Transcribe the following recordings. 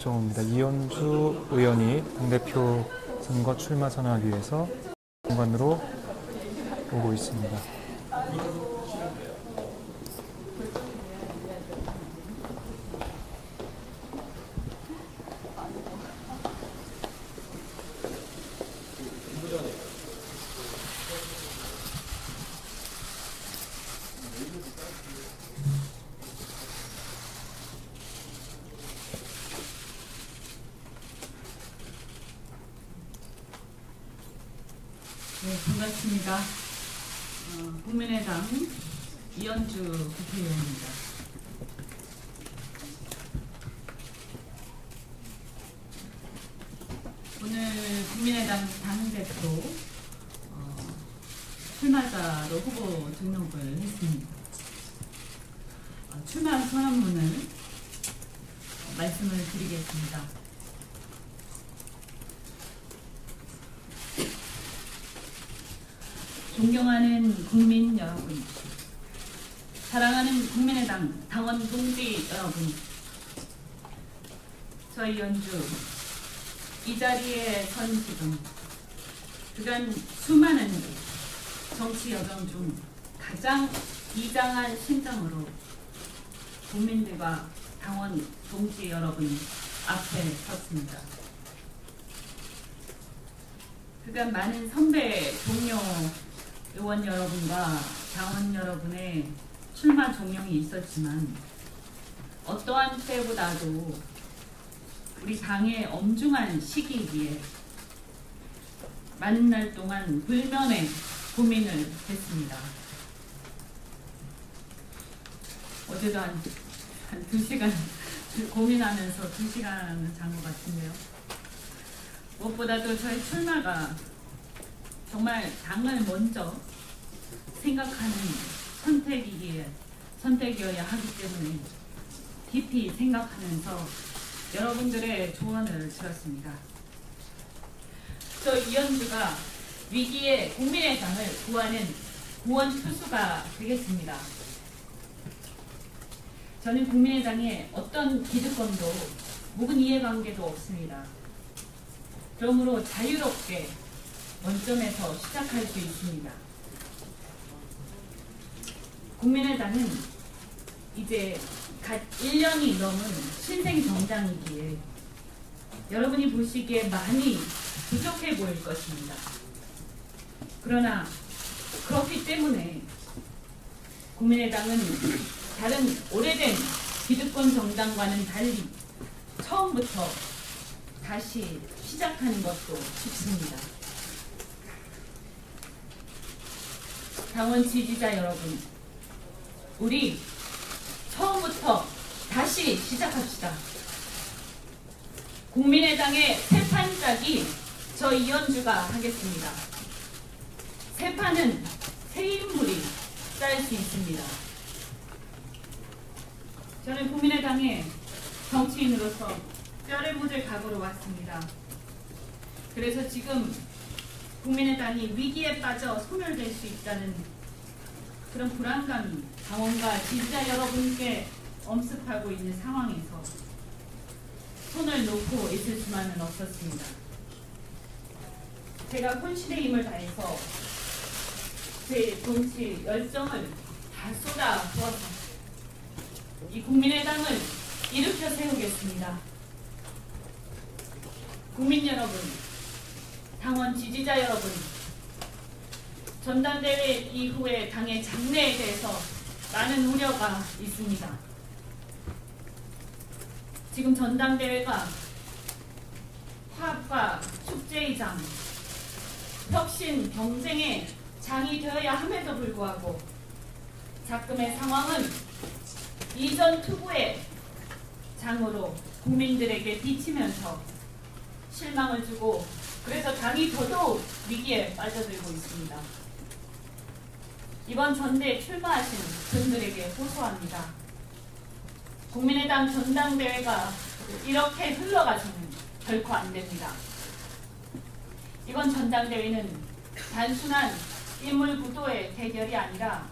박정우입니다. 이현주 의원이 당대표 선거 출마 선언하기 위해서 공간으로 오고 있습니다. 네, 반갑습니다. 국민의당 이현주 국회의원입니다. 오늘 국민의당 당대표 출마자로 후보 등록을 했습니다. 출마 선언문을 말씀을 드리겠습니다. 존경하는 국민 여러분, 사랑하는 국민의당 당원 동지 여러분, 저희 연주 이 자리에 선 지금 그간 수많은 정치 여정 중 가장 비장한 심정으로 국민들과 당원 동지 여러분 앞에 섰습니다. 그간 많은 선배, 동료, 의원 여러분과 당원 여러분의 출마 종용이 있었지만 어떠한 때보다도 우리 당의 엄중한 시기이기에 많은 날 동안 불면의 고민을 했습니다. 어제도 한 2시간 고민하면서 2시간을 잔 것 같은데요. 무엇보다도 저희 출마가 정말 당을 먼저 생각하는 선택이어야 하기 때문에 깊이 생각하면서 여러분들의 조언을 들었습니다. 저 이현주가 위기에 국민의당을 구하는 구원 투수가 되겠습니다. 저는 국민의당에 어떤 기득권도 묵은 이해관계도 없습니다. 그러므로 자유롭게 원점에서 시작할 수 있습니다. 국민의당은 이제 갓 1년이 넘은 신생정당이기에 여러분이 보시기에 많이 부족해 보일 것입니다. 그러나 그렇기 때문에 국민의당은 다른 오래된 기득권 정당과는 달리 처음부터 다시 시작하는 것도 쉽습니다. 당원 지지자 여러분, 우리 처음부터 다시 시작합시다. 국민의당의 새 판짜기 저 이현주가 하겠습니다. 새 판은 새 인물이 짤 수 있습니다. 저는 국민의당의 정치인으로서 뼈를 묻을 각오로 왔습니다. 그래서 지금 국민의당이 위기에 빠져 소멸될 수 있다는 그런 불안감이 당원과 지지자 여러분께 엄습하고 있는 상황에서 손을 놓고 있을 수만은 없었습니다. 제가 혼신의 힘을 다해서 제 정치 열정을 다 쏟아부어서 이 국민의당을 일으켜 세우겠습니다. 국민 여러분, 당원 지지자 여러분, 전당대회 이후에 당의 장래에 대해서 많은 우려가 있습니다. 지금 전당대회가 화합과 축제의 장, 혁신, 경쟁의 장이 되어야 함에도 불구하고 자금의 상황은 이전 투구의 장으로 국민들에게 비치면서 실망을 주고 그래서 당이 더더욱 위기에 빠져들고 있습니다. 이번 전대에 출마하신 분들에게 호소합니다. 국민의당 전당대회가 이렇게 흘러가서는 결코 안 됩니다. 이번 전당대회는 단순한 인물 구도의 대결이 아니라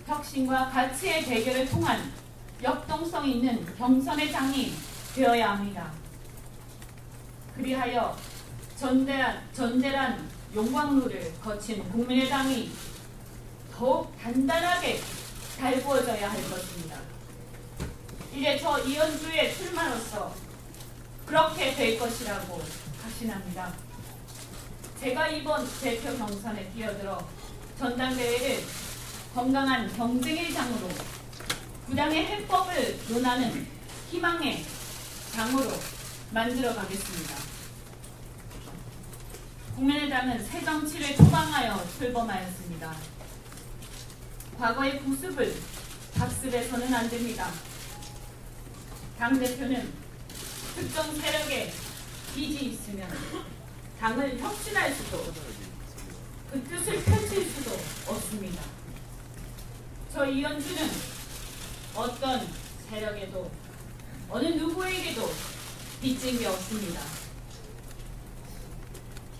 혁신과 가치의 대결을 통한 역동성 있는 경선의 장이 되어야 합니다. 그리하여 전대란 용광로를 거친 국민의당이 더욱 단단하게 달구어져야 할 것입니다. 이제 저 이현주의 출마로서 그렇게 될 것이라고 확신합니다. 제가 이번 대표 경선에 뛰어들어 전당대회를 건강한 경쟁의 장으로 부당의 해법을 논하는 희망의 장으로 만들어 가겠습니다. 국민의당은 새 정치를 표방하여 출범하였습니다. 과거의 구습을 답습해서는 안 됩니다. 당대표는 특정 세력에 빚이 있으면 당을 혁신할 수도 그 뜻을 펼칠 수도 없습니다. 저 이현주는 어떤 세력에도 어느 누구에게도 빚진 게 없습니다.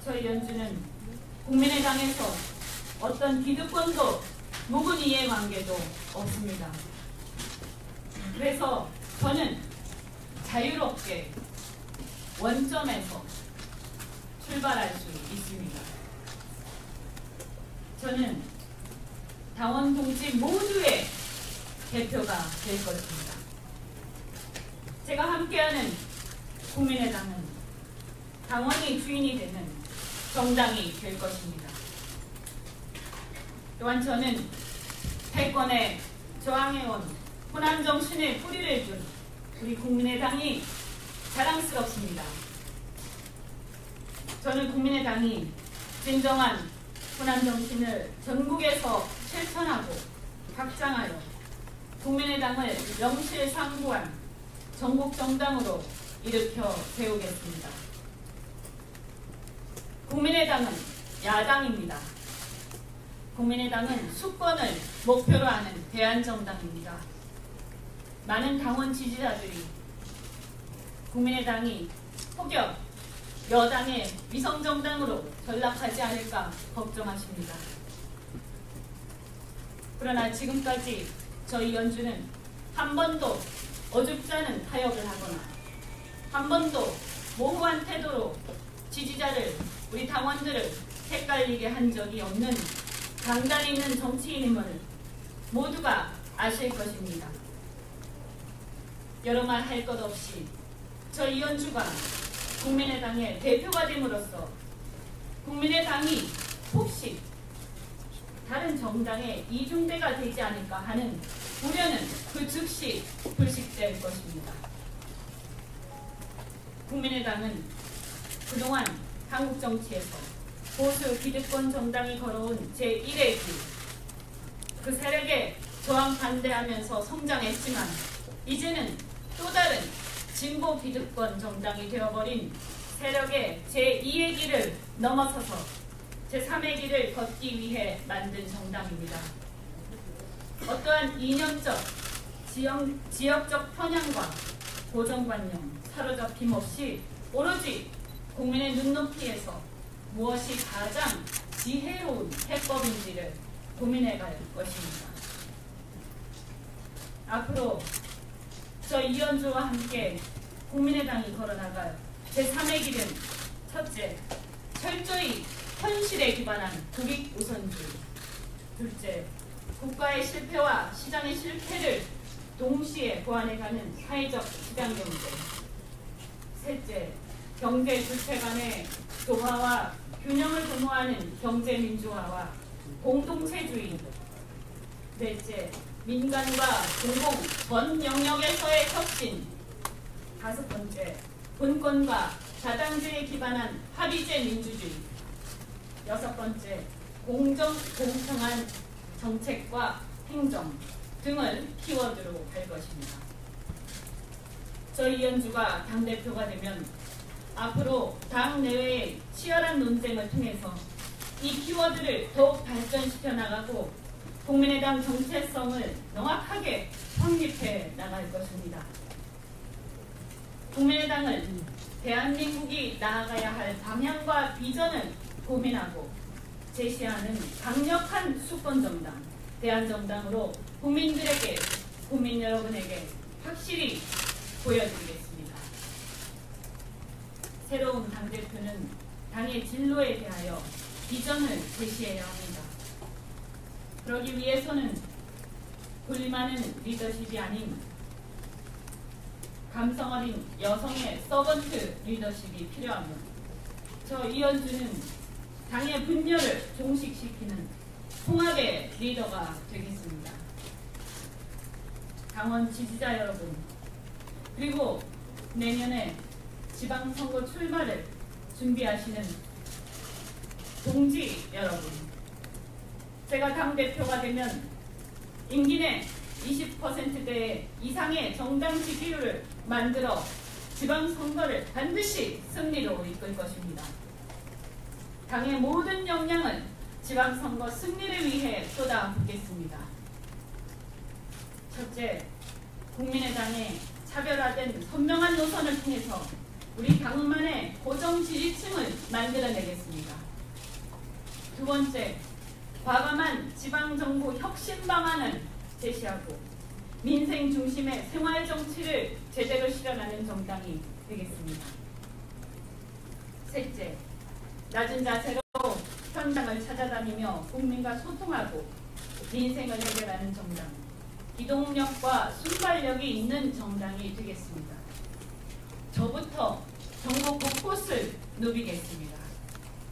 저 이현주는 국민의당에서 어떤 기득권도 묵은 이해관계도 없습니다. 그래서 저는 자유롭게 원점에서 출발할 수 있습니다. 저는 당원 동지 모두의 대표가 될 것입니다. 제가 함께하는 국민의당은 당원이 주인이 되는 정당이 될 것입니다. 또한 저는 패권에 저항해온 호남정신의 뿌리를 둔 우리 국민의당이 자랑스럽습니다. 저는 국민의당이 진정한 호남정신을 전국에서 실천하고 확장하여 국민의당을 명실상부한 전국정당으로 일으켜 세우겠습니다. 국민의당은 야당입니다. 국민의당은 수권을 목표로 하는 대안정당입니다. 많은 당원 지지자들이 국민의당이 혹여 여당의 위성정당으로 전락하지 않을까 걱정하십니다. 그러나 지금까지 저 이현주는 한 번도 어줍지 않은 타협을 하거나 한 번도 모호한 태도로 지지자를, 우리 당원들을 헷갈리게 한 적이 없는 강단 있는 정치인임을 모두가 아실 것입니다. 여러 말 할 것 없이 저 이현주가 국민의당의 대표가 됨으로써 국민의당이 혹시 다른 정당의 이중대가 되지 않을까 하는 우려는 그 즉시 불식될 것입니다. 국민의당은 그동안 한국 정치에서 보수 기득권 정당이 걸어온 제1의 길, 그 세력에 저항 반대하면서 성장했지만 이제는 또 다른 진보 기득권 정당이 되어버린 세력의 제2의 길을 넘어서서 제3의 길을 걷기 위해 만든 정당입니다. 어떠한 이념적, 지역적 편향과 고정관념, 사로잡힘 없이 오로지 국민의 눈높이에서 무엇이 가장 지혜로운 해법인지를 고민해갈 것입니다. 앞으로 저 이현주와 함께 국민의당이 걸어나갈 제3의 길은 첫째, 철저히 현실에 기반한 국익 우선주의. 둘째, 국가의 실패와 시장의 실패를 동시에 보완해가는 사회적 시장 경제. 셋째, 경제 주체 간의 조화와 균형을 도모하는 경제 민주화와 공동체주의. 넷째, 민간과 공공 전 영역에서의 혁신. 다섯 번째, 분권과 다당제에 기반한 합의제 민주주의. 여섯 번째, 공정한 정책과 행정 등을 키워드로 할 것입니다. 저 이현주가 당대표가 되면 앞으로 당 내외의 치열한 논쟁을 통해서 이 키워드를 더욱 발전시켜 나가고 국민의당 정체성을 명확하게 확립해 나갈 것입니다. 국민의당은 대한민국이 나아가야 할 방향과 비전을 고민하고 제시하는 강력한 수권정당, 대한정당으로 국민 여러분에게 확실히 보여드리겠습니다. 새로운 당대표는 당의 진로에 대하여 비전을 제시해야 합니다. 그러기 위해서는 군림하는 리더십이 아닌 감성 어린 여성의 서번트 리더십이 필요합니다. 저 이현주는 당의 분열을 종식시키는 통합의 리더가 되겠습니다. 당원 지지자 여러분, 그리고 내년에 지방선거 출마를 준비하시는 동지 여러분, 제가 당대표가 되면 임기 내 20%대 이상의 정당 지지율을 만들어 지방선거를 반드시 승리로 이끌 것입니다. 당의 모든 역량을 지방선거 승리를 위해 쏟아붓겠습니다. 첫째, 국민의당의 차별화된 선명한 노선을 통해서 우리 당만의 고정 지지층을 만들어내겠습니다. 두 번째, 과감한 지방정부 혁신 방안을 제시하고 민생 중심의 생활 정치를 제대로 실현하는 정당이 되겠습니다. 셋째, 낮은 자세로 현장을 찾아다니며 국민과 소통하고 민생을 해결하는 정당, 기동력과 순발력이 있는 정당이 되겠습니다. 저부터 전국 곳곳을 누비겠습니다.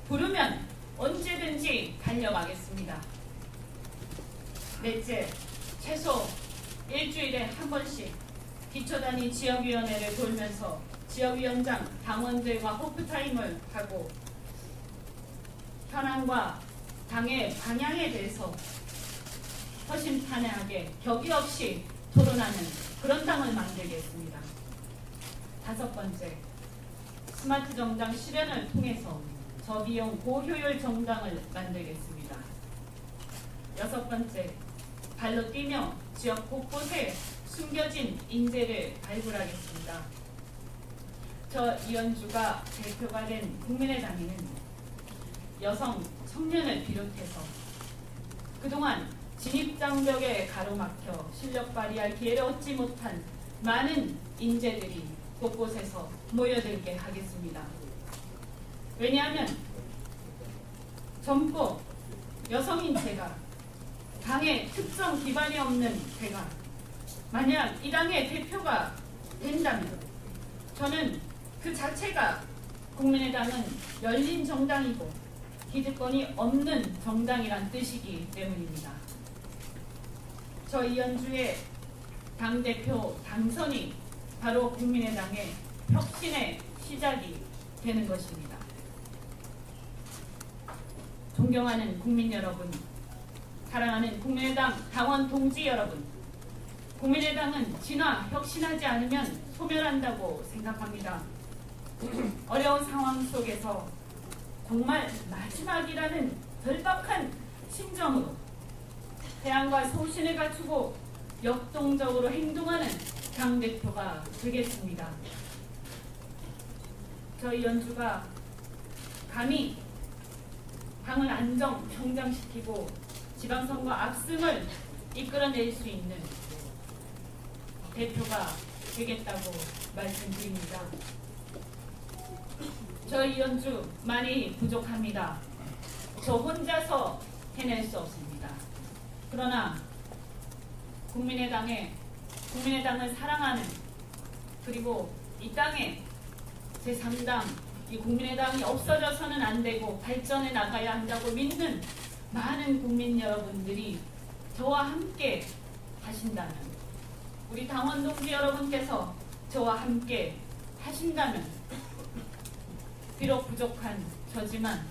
부르면 언제든지 달려가겠습니다. 넷째, 최소 일주일에 한 번씩 기초단위 지역위원회를 돌면서 지역위원장 당원들과 호프타임을 하고 현안과 당의 방향에 대해서 허심탄회하게 격의 없이 토론하는 그런 당을 만들겠습니다. 다섯 번째, 스마트 정당 실현을 통해서 저비용 고효율 정당을 만들겠습니다. 여섯 번째, 발로 뛰며 지역 곳곳에 숨겨진 인재를 발굴하겠습니다. 저 이현주가 대표가 된 국민의당에는 여성, 청년을 비롯해서 그동안 진입장벽에 가로막혀 실력 발휘할 기회를 얻지 못한 많은 인재들이 곳곳에서 모여들게 하겠습니다. 왜냐하면 젊고 여성인 제가, 당의 특정 기반이 없는 제가 만약 이 당의 대표가 된다면 저는 그 자체가 국민의당은 열린 정당이고 기득권이 없는 정당이란 뜻이기 때문입니다. 저 이현주의 당대표 당선이 바로 국민의당의 혁신의 시작이 되는 것입니다. 존경하는 국민 여러분, 사랑하는 국민의당 당원 동지 여러분, 국민의당은 진화, 혁신하지 않으면 소멸한다고 생각합니다. 어려운 상황 속에서 정말 마지막이라는 절박한 심정으로 태양과 소신을 갖추고 역동적으로 행동하는 당대표가 되겠습니다. 저 이현주가 감히 당을 안정, 성장시키고 지방선거 압승을 이끌어낼 수 있는 대표가 되겠다고 말씀드립니다. 저 이현주 많이 부족합니다. 저 혼자서 해낼 수 없습니다. 그러나 국민의당을 사랑하는, 그리고 이 땅에 제3당, 이 국민의당이 없어져서는 안 되고 발전해 나가야 한다고 믿는 많은 국민 여러분들이 저와 함께 하신다면, 우리 당원 동지 여러분께서 저와 함께 하신다면, 비록 부족한 저지만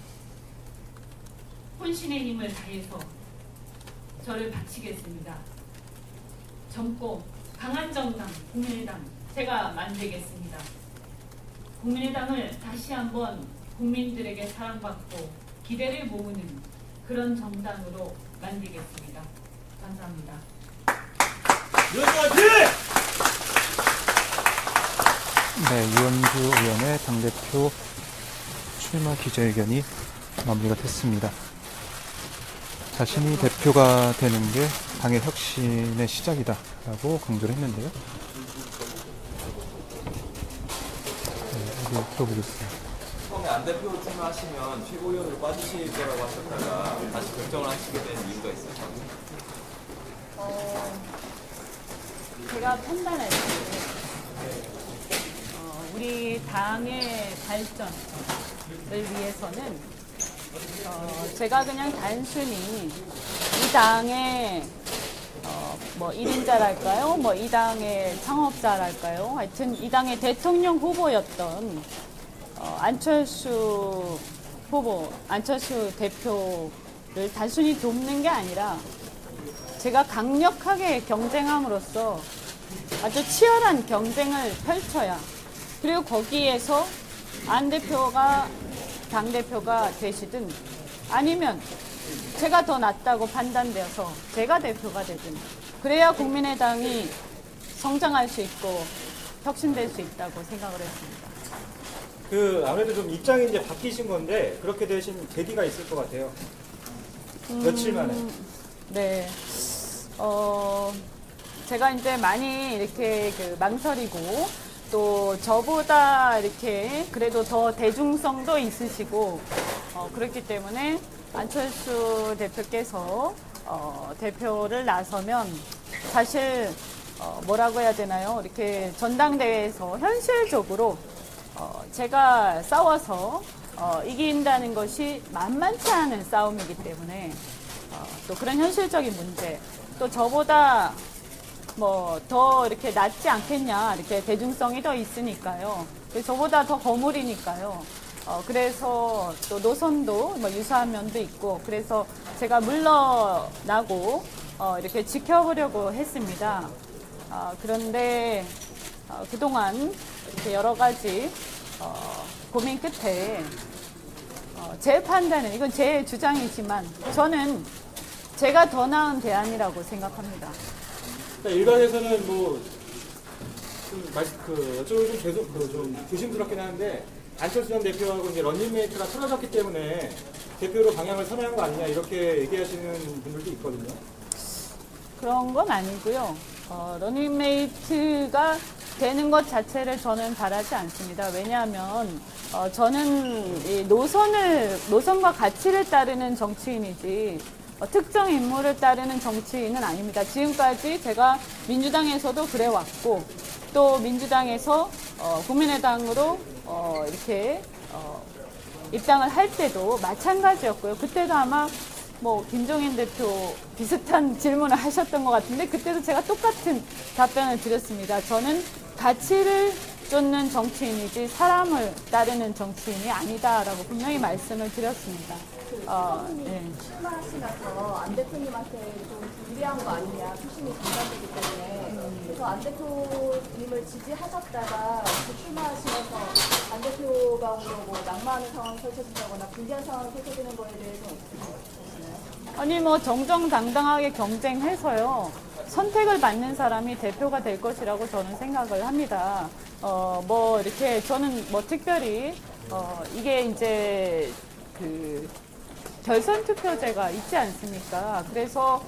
혼신의 힘을 다해서 저를 바치겠습니다. 젊고 강한 정당 국민의당 제가 만들겠습니다. 국민의당을 다시 한번 국민들에게 사랑받고 기대를 모으는 그런 정당으로 만들겠습니다. 감사합니다. 네, 이현주 의원의 당대표 출마 기자회견이 마무리가 됐습니다. 자신이 대표가 되는 게 당의 혁신의 시작이다 라고 강조를 했는데요. 네, 들어보겠습니다. 처음에 안 대표 출마하시면 최고위원으로 빠지실 거라고 하셨다가 다시 결정을 하시게 된 이유가 있을까요? 제가 판단할 때 우리 당의 발전을 위해서는 제가 그냥 단순히 이 당의 뭐 1인자랄까요? 뭐 이 당의 창업자랄까요? 하여튼 이 당의 대통령 후보였던 안철수 대표를 단순히 돕는 게 아니라 제가 강력하게 경쟁함으로써 아주 치열한 경쟁을 펼쳐야, 그리고 거기에서 안 대표가 당대표가 되시든 아니면 제가 더 낫다고 판단되어서 제가 대표가 되든, 그래야 국민의당이 성장할 수 있고 혁신될 수 있다고 생각을 했습니다. 아무래도 좀 입장이 이제 바뀌신 건데 그렇게 되신 계기가 있을 것 같아요. 며칠 만에. 네. 제가 이제 많이 이렇게 망설이고, 또 저보다 이렇게 그래도 더 대중성도 있으시고, 그렇기 때문에 안철수 대표께서 대표를 나서면 사실 뭐라고 해야 되나요? 이렇게 전당대회에서 현실적으로 제가 싸워서 이긴다는 것이 만만치 않은 싸움이기 때문에 또 그런 현실적인 문제, 또 저보다 뭐 더 이렇게 낫지 않겠냐, 이렇게 대중성이 더 있으니까요. 저보다 더 거물이니까요. 그래서 또 노선도 뭐 유사한 면도 있고, 그래서 제가 물러나고 이렇게 지켜보려고 했습니다. 그런데 그동안 이렇게 여러 가지 고민 끝에 제 판단은, 이건 제 주장이지만 저는 제가 더 나은 대안이라고 생각합니다. 일각에서는 뭐 여쪽으로 좀 계속 좀 조심스럽긴 하는데 안철수 전 대표하고 이제 런닝메이트가 틀어졌기 때문에 대표로 방향을 선회한 거 아니냐 이렇게 얘기하시는 분들도 있거든요. 그런 건 아니고요. 런닝메이트가 되는 것 자체를 저는 바라지 않습니다. 왜냐하면 저는 이 노선과 가치를 따르는 정치인이지 특정 인물을 따르는 정치인은 아닙니다. 지금까지 제가 민주당에서도 그래왔고, 또 민주당에서 국민의당으로 이렇게 입당을 할 때도 마찬가지였고요. 그때도 아마 뭐 김종인 대표 비슷한 질문을 하셨던 것 같은데 그때도 제가 똑같은 답변을 드렸습니다. 저는 가치를 쫓는 정치인이지 사람을 따르는 정치인이 아니다라고 분명히 말씀을 드렸습니다. 네. 출마하시면서 안 대표님한테 좀 유리한 거 아니냐, 표심이 전달되기 때문에. 그래서 안 대표님을 지지하셨다가 출마하시면서 안 대표가 뭐 낙마하는 상황이 펼쳐진다거나 불리한 상황이 펼쳐지는 거에 대해서 어떻게 생각하시나요? 아니 뭐 정정당당하게 경쟁해서요, 선택을 받는 사람이 대표가 될 것이라고 저는 생각을 합니다. 뭐 이렇게 저는 뭐 특별히 이게 이제 결선 투표제가 있지 않습니까? 그래서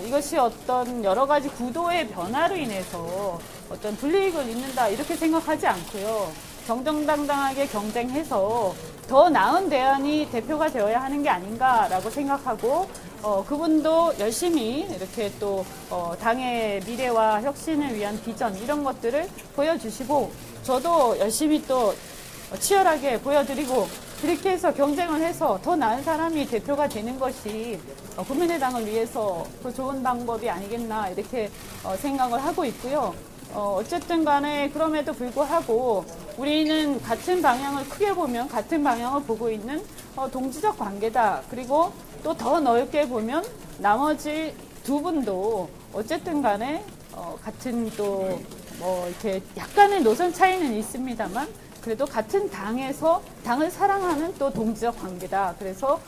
이것이 어떤 여러 가지 구도의 변화로 인해서 어떤 불이익을 입는다 이렇게 생각하지 않고요. 정정당당하게 경쟁해서 더 나은 대안이 대표가 되어야 하는 게 아닌가라고 생각하고, 그분도 열심히 이렇게 또 당의 미래와 혁신을 위한 비전 이런 것들을 보여주시고, 저도 열심히 또 치열하게 보여드리고, 이렇게 해서 경쟁을 해서 더 나은 사람이 대표가 되는 것이 국민의당을 위해서 더 좋은 방법이 아니겠나 이렇게 생각을 하고 있고요. 어쨌든 간에 그럼에도 불구하고 우리는 같은 방향을 크게 보면 같은 방향을 보고 있는 동지적 관계다. 그리고 또 더 넓게 보면 나머지 두 분도 어쨌든 간에 같은 또 뭐 이렇게 약간의 노선 차이는 있습니다만 그래도 같은 당에서 당을 사랑하는 또 동지적 관계다. 그래서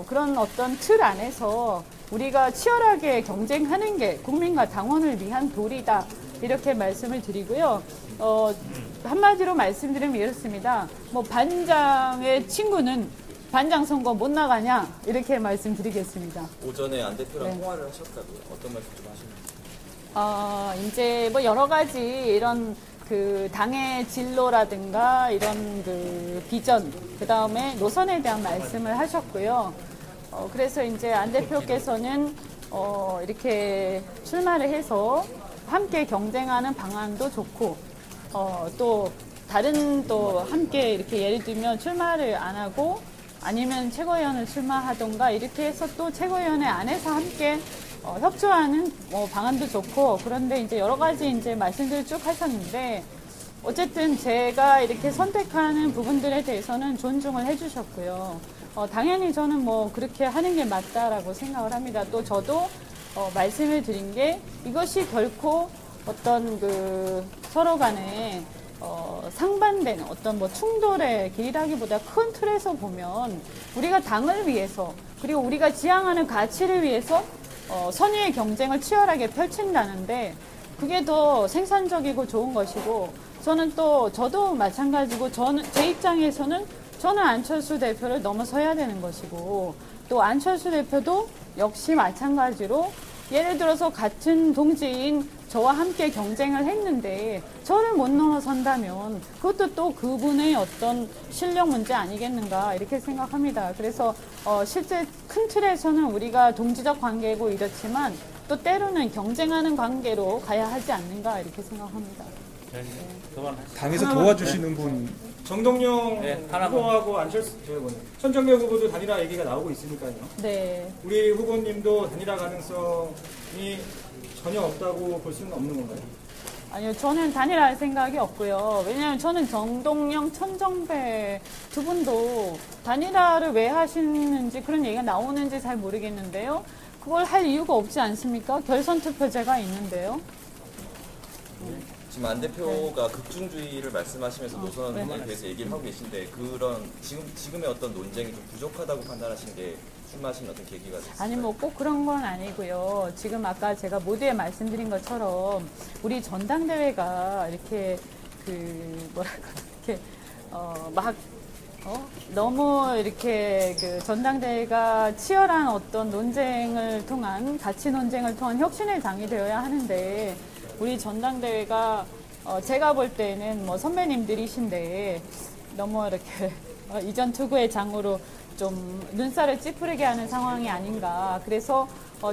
그런 어떤 틀 안에서 우리가 치열하게 경쟁하는 게 국민과 당원을 위한 도리다. 이렇게 말씀을 드리고요. 한마디로 말씀드리면 이렇습니다. 뭐 반장의 친구는 반장 선거 못 나가냐 이렇게 말씀드리겠습니다. 오전에 안 대표랑 네. 통화를 하셨다고요? 어떤 말씀 좀 하셨나요? 이제 뭐 여러 가지 이런 그 당의 진로라든가 이런 그 비전, 그 다음에 노선에 대한 말씀을 하셨고요. 그래서 이제 안 대표께서는 이렇게 출마를 해서 함께 경쟁하는 방안도 좋고, 또 다른 또 함께 이렇게 예를 들면 출마를 안 하고 아니면 최고위원을 출마하던가 이렇게 해서 또 최고위원회 안에서 함께 협조하는 방안도 좋고, 그런데 이제 여러 가지 이제 말씀들을 쭉 하셨는데, 어쨌든 제가 이렇게 선택하는 부분들에 대해서는 존중을 해주셨고요. 당연히 저는 뭐 그렇게 하는 게 맞다라고 생각을 합니다. 또 저도 말씀을 드린 게 이것이 결코 어떤 그 서로 간에 상반되는 어떤 뭐 충돌의 길이라기보다 큰 틀에서 보면 우리가 당을 위해서, 그리고 우리가 지향하는 가치를 위해서 선의의 경쟁을 치열하게 펼친다는데, 그게 더 생산적이고 좋은 것이고, 저도 마찬가지고, 제 입장에서는 저는 안철수 대표를 넘어서야 되는 것이고, 또 안철수 대표도 역시 마찬가지로 예를 들어서 같은 동지인 저와 함께 경쟁을 했는데 저를 못 넘어선다면 그것도 또 그분의 어떤 실력 문제 아니겠는가 이렇게 생각합니다. 그래서 실제 큰 틀에서는 우리가 동지적 관계고 이렇지만 또 때로는 경쟁하는 관계로 가야 하지 않는가 이렇게 생각합니다. 당에서 도와주시는 분 정동영 네, 후보하고 천정배 후보도 단일화 얘기가 나오고 있으니까요. 네. 우리 후보님도 단일화 가능성이 전혀 없다고 볼 수는 없는 건가요? 아니요, 저는 단일화할 생각이 없고요. 왜냐하면 저는 정동영, 천정배 두 분도 단일화를 왜 하시는지 그런 얘기가 나오는지 잘 모르겠는데요. 그걸 할 이유가 없지 않습니까? 결선 투표제가 있는데요. 지금 안 대표가 극중주의를 말씀하시면서 노선에 네. 대해서 얘기를 하고 계신데, 그런 지금의 어떤 논쟁이 좀 부족하다고 판단하신 게 출마하신 어떤 계기가 됐어요? 아니 뭐 꼭 그런 건 아니고요. 지금 아까 제가 모두에 말씀드린 것처럼 우리 전당대회가 이렇게 너무 이렇게 그 전당대회가 치열한 어떤 논쟁을 통한, 가치 논쟁을 통한 혁신의 장이 되어야 하는데, 우리 전당대회가 제가 볼 때는 뭐 선배님들이신데 너무 이렇게 이전 투구의 장으로 좀 눈살을 찌푸리게 하는 상황이 아닌가. 그래서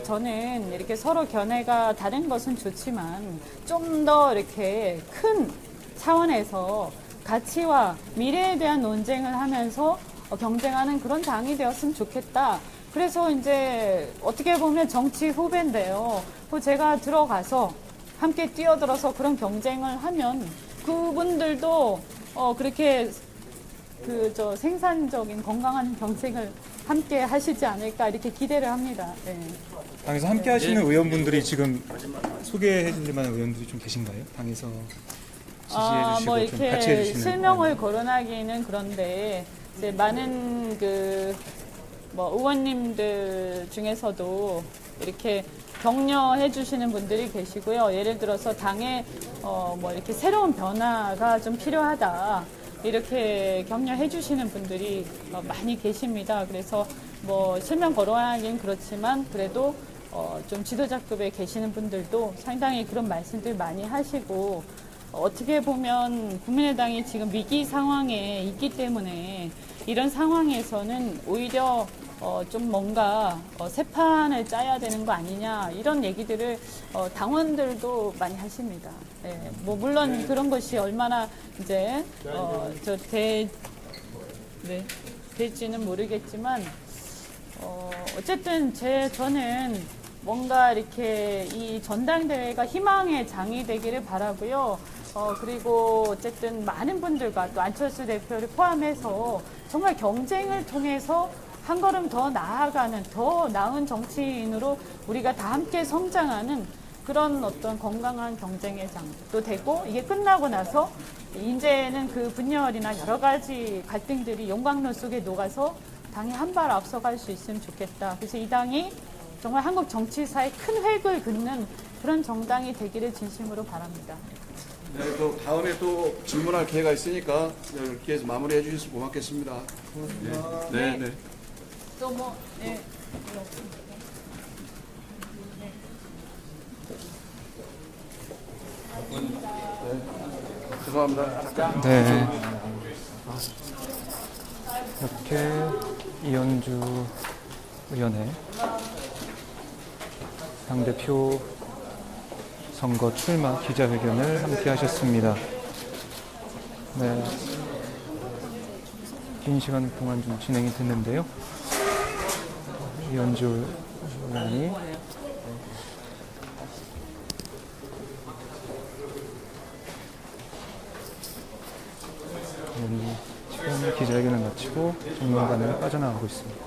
저는 이렇게 서로 견해가 다른 것은 좋지만 좀 더 이렇게 큰 차원에서 가치와 미래에 대한 논쟁을 하면서 경쟁하는 그런 당이 되었으면 좋겠다. 그래서 이제 어떻게 보면 정치 후배인데요. 제가 들어가서 함께 뛰어들어서 그런 경쟁을 하면 그분들도 그렇게 생산적인 건강한 경쟁을 함께 하시지 않을까 이렇게 기대를 합니다. 네. 당에서 함께 하시는 의원분들이 지금 소개해 주실 만한 의원들이 좀 계신가요? 당에서 지지해 주시고 뭐 좀 같이 해 이렇게 주시는 실명을 거론하기는 그런데 이제 많은 의원님들 중에서도 이렇게 격려해 주시는 분들이 계시고요. 예를 들어서 당에 이렇게 새로운 변화가 좀 필요하다. 이렇게 격려해 주시는 분들이 많이 계십니다. 그래서 실명 거론하기는 그렇지만 그래도 좀 지도자급에 계시는 분들도 상당히 그런 말씀들 많이 하시고, 어떻게 보면 국민의당이 지금 위기 상황에 있기 때문에 이런 상황에서는 오히려 좀 뭔가 새 판을 짜야 되는 거 아니냐 이런 얘기들을 당원들도 많이 하십니다. 네, 물론 그런 것이 얼마나 이제 될지는 모르겠지만 어쨌든 저는 뭔가 이렇게 이 전당대회가 희망의 장이 되기를 바라고요. 그리고 어쨌든 많은 분들과 또 안철수 대표를 포함해서 정말 경쟁을 통해서 한 걸음 더 나아가는 더 나은 정치인으로 우리가 다 함께 성장하는 그런 어떤 건강한 경쟁의 장도 되고, 이게 끝나고 나서 이제는 그 분열이나 여러 가지 갈등들이 용광로 속에 녹아서 당이 한 발 앞서갈 수 있으면 좋겠다. 그래서 이 당이 정말 한국 정치사에 큰 획을 긋는 그런 정당이 되기를 진심으로 바랍니다. 네, 또 다음에 또 질문할 기회가 있으니까 이렇게 해서 마무리해 주셔서 고맙겠습니다. 네. 또 네. 네. 죄송합니다. 네. 이렇게 이현주 의원의 당대표 선거 출마 기자회견을 함께 하셨습니다. 네. 긴 시간 동안 좀 진행이 됐는데요. 이현주 의원이 지금 기자회견을 마치고 정론관을 빠져나가고 있습니다.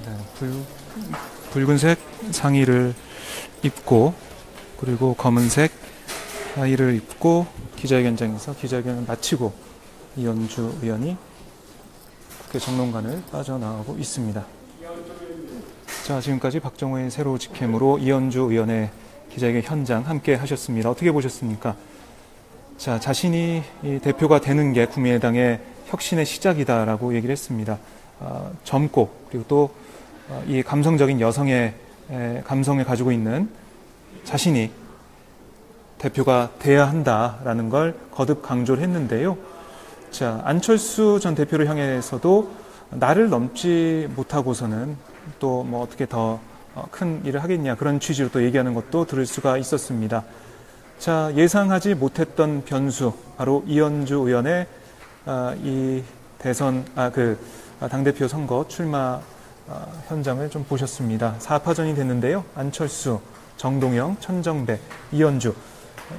네, 붉은색 상의를 입고 그리고 검은색 하의를 입고 기자회견장에서 기자회견을 마치고 이현주 의원이 국회 정론관을 빠져나가고 있습니다. 자, 지금까지 박정호의 새로 직캠으로 이현주 의원의 기자회견 현장 함께 하셨습니다. 어떻게 보셨습니까? 자, 자신이 이 대표가 되는 게 국민의당의 혁신의 시작이다라고 얘기를 했습니다. 젊고 그리고 또 이 감성적인 여성의 감성을 가지고 있는 자신이 대표가 돼야 한다라는 걸 거듭 강조를 했는데요. 자, 안철수 전 대표를 향해서도 나를 넘지 못하고서는 또 뭐 어떻게 더 큰 일을 하겠냐 그런 취지로 또 얘기하는 것도 들을 수가 있었습니다. 자, 예상하지 못했던 변수 바로 이현주 의원의 이 대선 당대표 선거 출마 현장을 좀 보셨습니다. 4파전이 됐는데요. 안철수, 정동영, 천정배, 이현주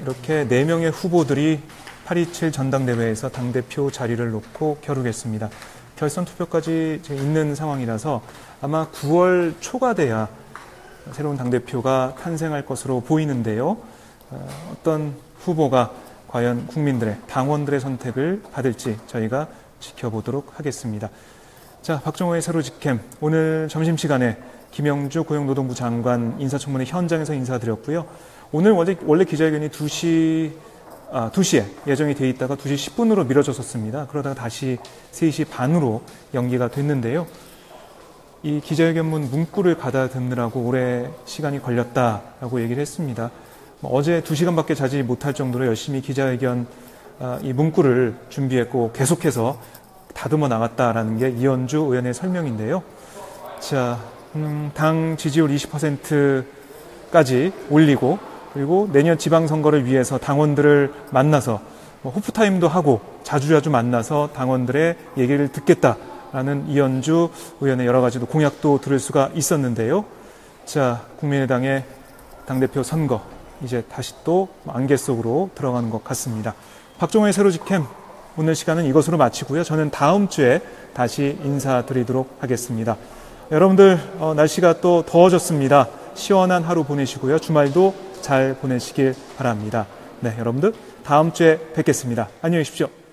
이렇게 4명의 후보들이 8.27 전당대회에서 당대표 자리를 놓고 겨루겠습니다. 결선 투표까지 있는 상황이라서 아마 9월 초가 돼야 새로운 당대표가 탄생할 것으로 보이는데요. 어떤 후보가 과연 국민들의, 당원들의 선택을 받을지 저희가 지켜보도록 하겠습니다. 자, 박정호의 새로 직캠. 오늘 점심시간에 김영주 고용노동부 장관 인사청문회 현장에서 인사드렸고요. 오늘 원래 기자회견이 2시에 예정이 돼 있다가 2시 10분으로 미뤄졌었습니다. 그러다가 다시 3시 반으로 연기가 됐는데요. 이 기자회견문 문구를 가다듬느라고 오래 시간이 걸렸다라고 얘기를 했습니다. 어제 2시간밖에 자지 못할 정도로 열심히 기자회견 이 문구를 준비했고 계속해서 다듬어 나갔다라는 게 이현주 의원의 설명인데요. 자, 당 지지율 20%까지 올리고 그리고 내년 지방선거를 위해서 당원들을 만나서 호프타임도 하고 자주자주 만나서 당원들의 얘기를 듣겠다라는 이현주 의원의 여러 가지도 공약도 들을 수가 있었는데요. 자, 국민의당의 당대표 선거 이제 다시 또 안개 속으로 들어가는 것 같습니다. 박정호의 새로 직캠 오늘 시간은 이것으로 마치고요. 저는 다음 주에 다시 인사드리도록 하겠습니다. 여러분들 날씨가 또 더워졌습니다. 시원한 하루 보내시고요. 주말도 잘 보내시길 바랍니다. 네, 여러분들 다음 주에 뵙겠습니다. 안녕히 계십시오.